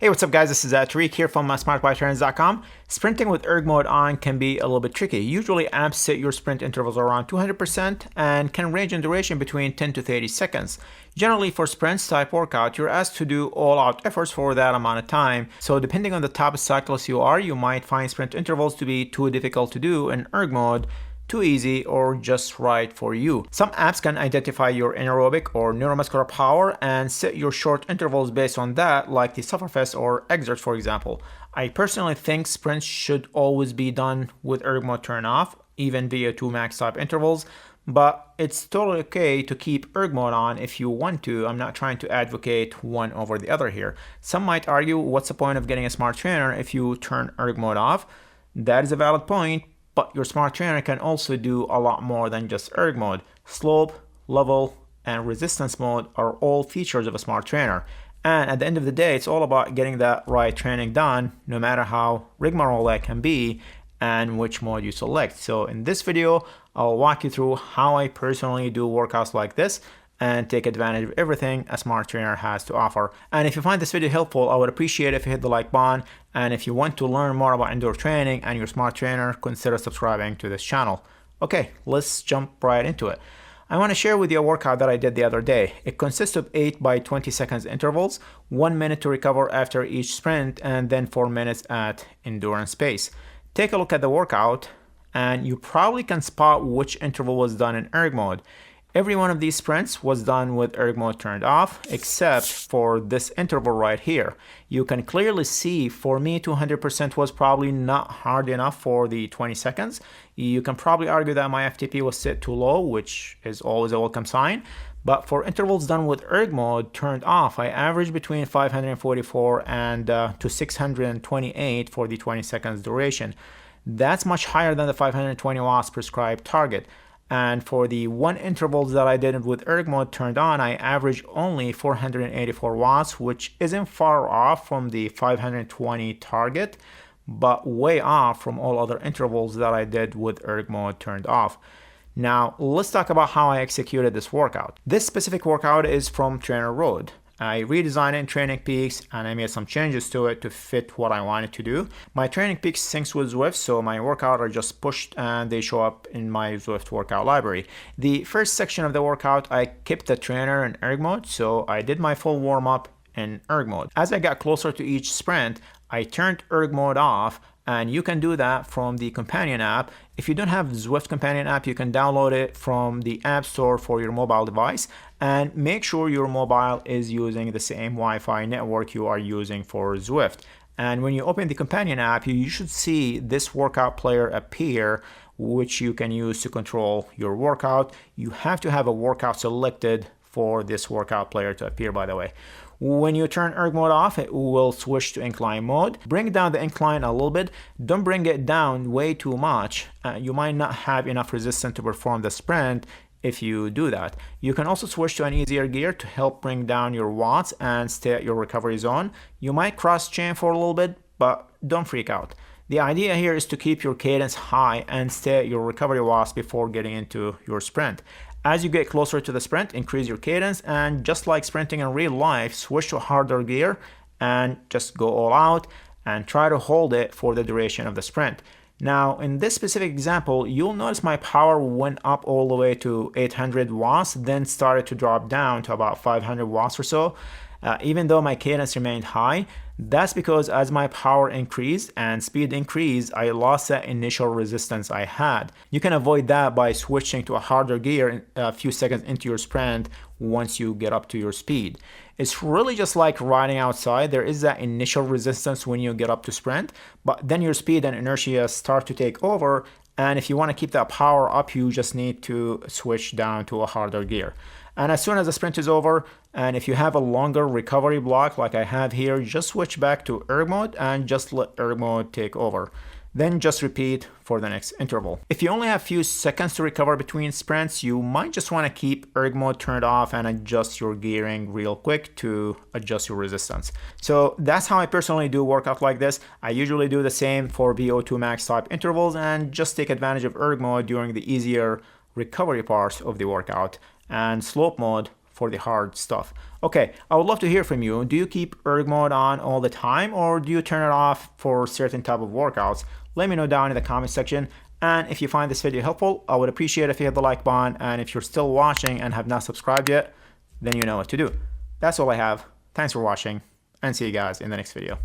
Hey, what's up guys? This is Tariq here from smartbiketrainer.com. Sprinting with erg mode on can be a little bit tricky. Usually apps set your sprint intervals around 200% and can range in duration between 10 to 30 seconds. Generally for sprints type workout, you're asked to do all-out efforts for that amount of time. So depending on the type of cyclist you are, you might find sprint intervals to be too difficult to do in erg mode, too easy, or just right for you. Some apps can identify your anaerobic or neuromuscular power and set your short intervals based on that, like the Sufferfest or Exert, for example. I personally think sprints should always be done with erg mode turned off, even via 2 max type intervals, but it's totally okay to keep erg mode on if you want to. I'm not trying to advocate one over the other here. Some might argue, what's the point of getting a smart trainer if you turn erg mode off? That is a valid point. But your smart trainer can also do a lot more than just erg mode. Slope, level, and resistance mode are all features of a smart trainer. And at the end of the day, it's all about getting that right training done, no matter how rigmarole that can be and which mode you select. So in this video, I'll walk you through how I personally do workouts like this and take advantage of everything a smart trainer has to offer. And if you find this video helpful, I would appreciate if you hit the like button. And if you want to learn more about indoor training and your smart trainer, consider subscribing to this channel. Okay, let's jump right into it. I want to share with you a workout that I did the other day. It consists of 8 by 20 seconds intervals, 1 minute to recover after each sprint, and then 4 minutes at endurance pace. Take a look at the workout, and you probably can spot which interval was done in erg mode. Every one of these sprints was done with erg mode turned off, except for this interval right here. You can clearly see, for me, 200% was probably not hard enough for the 20 seconds. You can probably argue that my FTP was set too low, which is always a welcome sign. But for intervals done with erg mode turned off, I averaged between 544 and to 628 for the 20 seconds duration. That's much higher than the 520 watts prescribed target. And for the 1 intervals that I did with erg mode turned on, I averaged only 484 watts, which isn't far off from the 520 target, but way off from all other intervals that I did with erg mode turned off. Now, let's talk about how I executed this workout. This specific workout is from Trainer Road. I redesigned it in Training Peaks and I made some changes to it to fit what I wanted to do. My Training Peaks syncs with Zwift, so my workout are just pushed and they show up in my Zwift workout library. The first section of the workout, I kept the trainer in erg mode, so I did my full warm-up in erg mode. As I got closer to each sprint, I turned erg mode off, and you can do that from the companion app. If you don't have Zwift companion app, you can download it from the app store for your mobile device, and make sure your mobile is using the same Wi-Fi network you are using for Zwift. And when you open the companion app, you should see this workout player appear, which you can use to control your workout. You have to have a workout selected for this workout player to appear, by the way. When you turn erg mode off, it will switch to incline mode. Bring down the incline a little bit. Don't bring it down way too much. You might not have enough resistance to perform the sprint if you do that. You can also switch to an easier gear to help bring down your watts and stay at your recovery zone. You might cross chain for a little bit, but don't freak out. The idea here is to keep your cadence high and stay at your recovery watts before getting into your sprint. As you get closer to the sprint, increase your cadence, and just like sprinting in real life, switch to harder gear and just go all out and try to hold it for the duration of the sprint. Now, in this specific example, you'll notice my power went up all the way to 800 watts, then started to drop down to about 500 watts or so. Even though my cadence remained high, that's because as my power increased and speed increased, I lost that initial resistance I had. You can avoid that by switching to a harder gear a few seconds into your sprint once you get up to your speed. It's really just like riding outside. There is that initial resistance when you get up to sprint, but then your speed and inertia start to take over. And if you want to keep that power up, you just need to switch down to a harder gear. And as soon as the sprint is over, and if you have a longer recovery block like I have here, just switch back to erg mode and just let erg mode take over. Then just repeat for the next interval. If you only have a few seconds to recover between sprints, you might just want to keep erg mode turned off and adjust your gearing real quick to adjust your resistance. So that's how I personally do workout like this. I usually do the same for VO2 max type intervals and just take advantage of erg mode during the easier recovery parts of the workout, and slope mode for the hard stuff. Okay, I would love to hear from you. Do you keep erg mode on all the time, or do you turn it off for certain type of workouts? Let me know down in the comment section. And if you find this video helpful, I would appreciate if you hit the like button. And if you're still watching and have not subscribed yet, then you know what to do. That's all I have. Thanks for watching, and see you guys in the next video.